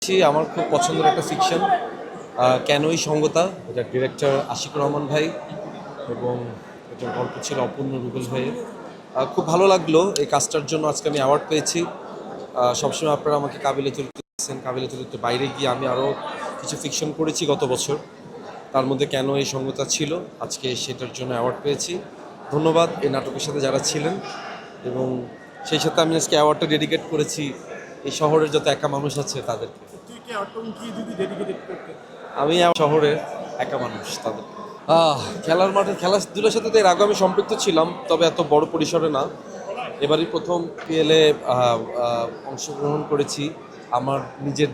আমার খুব পছন্দের একটা ফিকশন কেনই সঙ্গতা, এটা ডিরেক্টর আশিকুর রহমান ভাই এবং এটা গল্প ছিল অপূর্ণ রুবেল ভাইয়ের। খুব ভালো লাগলো এই কাজটার জন্য আজকে আমি অ্যাওয়ার্ড পেয়েছি। সবসময় আপনারা আমাকে কাবিলে তুলতেছেন, কাবিলে তুলতে বাইরে গিয়ে আমি আরও কিছু ফিকশন করেছি গত বছর, তার মধ্যে কেন এই সঙ্গতা ছিল, আজকে সেটার জন্য অ্যাওয়ার্ড পেয়েছি। ধন্যবাদ এই নাটকের সাথে যারা ছিলেন, এবং সেই সাথে আমি আজকে অ্যাওয়ার্ডটা ডেডিকেট করেছি এই শহরের যত একা মানুষ আছে তাদেরকে। আমি শহরের একা মানুষ তাদের। খেলার মাঠে খেলাধুলার সাথে তো এর আগে আমি সম্পৃক্ত ছিলাম, তবে এত বড় পরিসরে না। এবারই প্রথম পিএলে অংশগ্রহণ করেছি আমার নিজের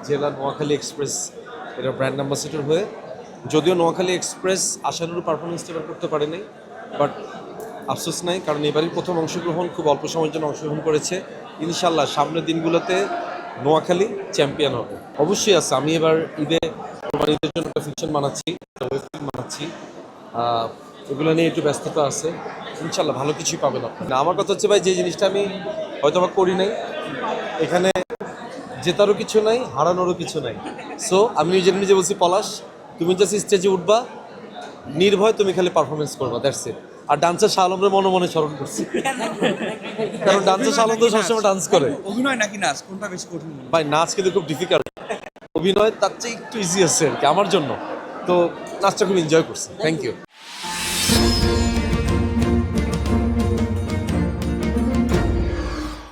জেলা নোয়াখালী এক্সপ্রেস এটা ব্র্যান্ড অ্যাম্বাসেডর হয়ে। যদিও নোয়াখালী এক্সপ্রেস আশানুরূপ পারফরমেন্সটা এবার করতে পারেনি, বাট আফসোস নাই, কারণ এবারই প্রথম অংশগ্রহণ, খুব অল্প সময়ের জন্য অংশগ্রহণ করেছে। ইনশাল্লাহ সামনের দিনগুলোতে নোয়াখালী চ্যাম্পিয়ন হবে। অবশ্যই আছে, আমি এবার কোরবানিদের জন্য একটা ফিকশন বানাচ্ছি, একটা ওয়েব ফিল্ম বানাচ্ছি। এগুলো নিয়ে একটু ব্যস্ততা আছে, ইনশাল্লাহ ভালো কিছুই পাবেন আপনার। আমার কথা হচ্ছে ভাই, যে জিনিসটা আমি হয়তো বা করি নাই, এখানে জেতারও কিছু নাই, হারানোরও কিছু নাই। সো আমি নিজে বলছি, পলাশ তুমি জাস্ট স্টেজে উঠবা, নির্ভয় তুমি খালি পারফরমেন্স করবা, দ্যাটস ইট। আর ডান্সার শাহ আলমরে মনে মনে স্মরণ করছি, কারণ ডান্সার শাহ আলম তো সবসময় ডান্স করে। অভিনয় নাকি নাচ, কোনটা বেশি কঠিন? ভাই নাচ কিন্তু খুব ডিফিকাল্ট, অভিনয় তার চেয়ে একটু ইজি আছে আর কি আমার জন্য। তো নাচটা খুব এনজয় করছি। Thank you.